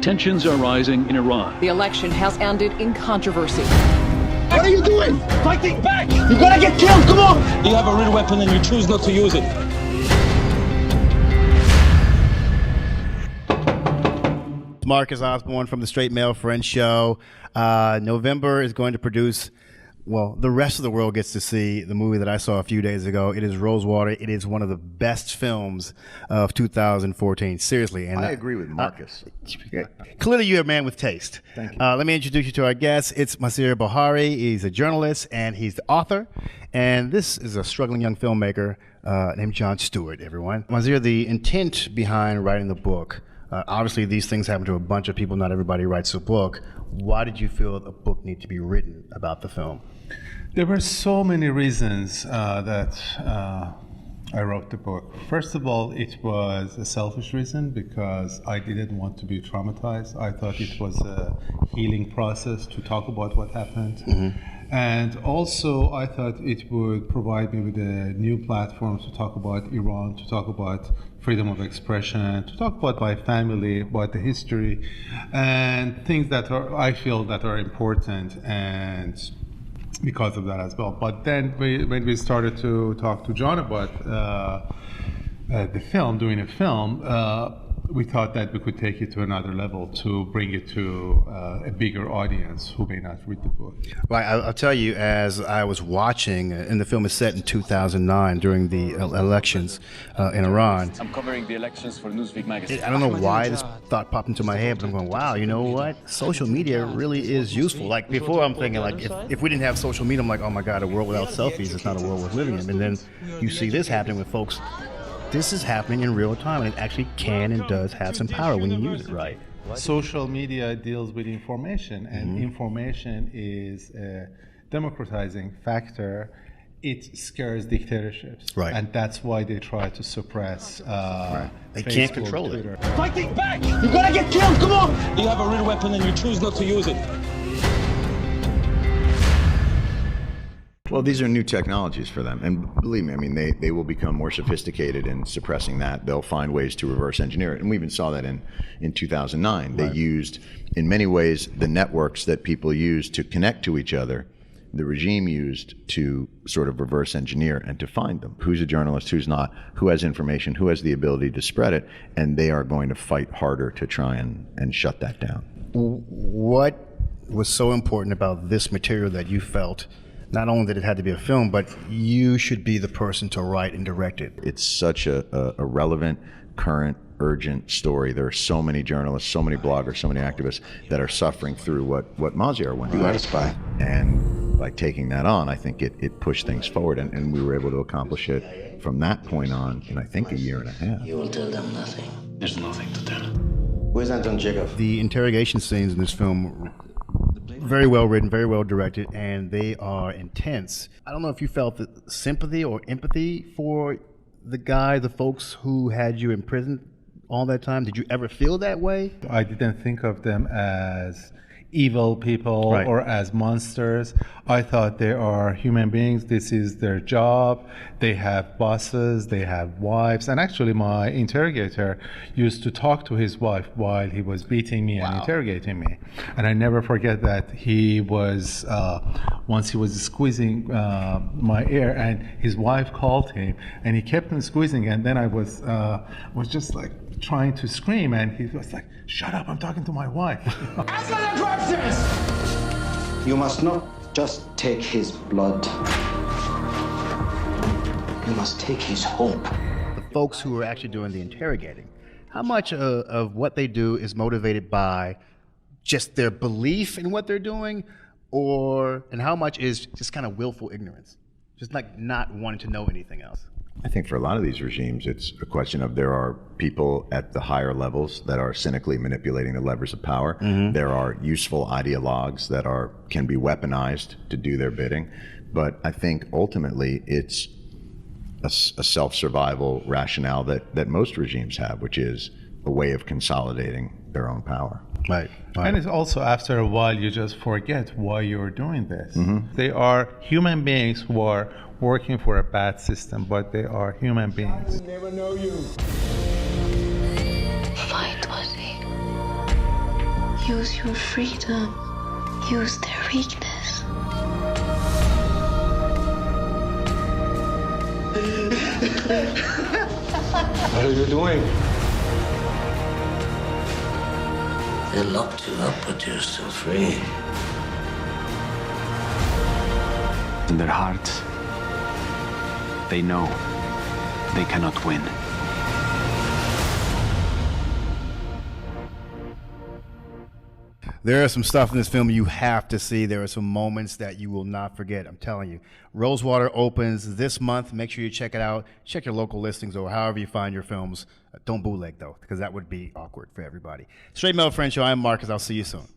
Tensions are rising in Iran. The election has ended in controversy. What are you doing? Fighting back! You're gonna get killed, come on! You have a real weapon and you choose not to use it. Marcus Osborne from the Straight Male Friend Show. November is going to produce, well, the rest of the world gets to see the movie that I saw a few days ago. It is Rosewater. It is one of the best films of 2014. Seriously. And I agree with Marcus. Clearly, you're a man with taste. Thank you. Let me introduce you to our guest. It's Maziar Bahari. He's a journalist and he's the author. And this is a struggling young filmmaker named Jon Stewart, everyone. Maziar, the intent behind writing the book, obviously these things happen to a bunch of people. Not everybody writes a book. Why did you feel a book needed to be written about the film? There were so many reasons that I wrote the book. First of all, it was a selfish reason because I didn't want to be traumatized. I thought it was a healing process to talk about what happened. And also, I thought it would provide me with a new platform to talk about Iran, to talk about freedom of expression, to talk about my family, about the history, and things that I feel that are important, and because of that as well. But then when we started to talk to Jon about the film, doing a film, we thought that we could take it to another level to bring it to a bigger audience who may not read the book. Right, I'll tell you, as I was watching, and the film is set in 2009 during the elections in Iran. I'm covering the elections for Newsweek magazine. I don't know why this thought popped into my head, but I'm going, wow, you know what? Social media really is useful. Like before, I'm thinking, like, if we didn't have social media, I'm like, oh my God, a world without selfies is not a world worth living in. And then you see this happening with folks. This is happening in real time, and it actually can and does have some power when you use it right. Social media deals with information, and information is a democratizing factor. It scares dictatorships, right? And that's why they try to suppress. They Facebook, can't control Twitter. it. Fighting back! You're gonna get killed, come on! You have a real weapon and you choose not to use it. Well, these are new technologies for them. And believe me, I mean, they will become more sophisticated in suppressing that. They'll find ways to reverse engineer it. And we even saw that in 2009. They used, in many ways, the networks that people use to connect to each other, the regime used to sort of reverse engineer and to find them. Who's a journalist, who's not, who has information, who has the ability to spread it, and they are going to fight harder to try and shut that down. What was so important about this material that you felt not only that it had to be a film, but you should be the person to write and direct it? It's such a relevant, current, urgent story. There are so many journalists, so many bloggers, so many activists that are suffering through what Maziar went through. You are a spy. And by taking that on, I think it pushed things forward, and we were able to accomplish it from that point on in, I think, a year and a half. You will tell them nothing. There's nothing to tell. Where's Anton Chekhov? The interrogation scenes in this film, very well written, very well directed, and they are intense. I don't know if you felt the sympathy or empathy for the guy, the folks who had you in prison all that time. Did you ever feel that way? I didn't think of them as evil people or as monsters. I thought they are human beings. This is their job. They have bosses, they have wives. And actually my interrogator used to talk to his wife while he was beating me and interrogating me. And I never forget that he was, once he was squeezing my ear, and his wife called him and he kept on squeezing, and then I was just like trying to scream, and he was like, shut up, I'm talking to my wife. You must not just take his blood. You must take his hope. The folks who are actually doing the interrogating, how much of what they do is motivated by just their belief in what they're doing, and how much is just kind of willful ignorance, just like not wanting to know anything else? I think for a lot of these regimes, it's a question of there are people at the higher levels that are cynically manipulating the levers of power. There are useful ideologues that can be weaponized to do their bidding. But I think ultimately it's a self-survival rationale that most regimes have, which is a way of consolidating their own power. Right. And it's also, after a while, you just forget why you're doing this. They are human beings who are working for a bad system, but they are human beings. I will never know you. Fight, Mazi. use your freedom. Use their weakness. What are you doing? They locked you up, but you're still free. In their hearts, they know they cannot win. There is some stuff in this film you have to see. There are some moments that you will not forget. I'm telling you. Rosewater opens this month. Make sure you check it out. Check your local listings or however you find your films. Don't bootleg, though, because that would be awkward for everybody. Straight Male Friend Show. I'm Marcus. I'll see you soon.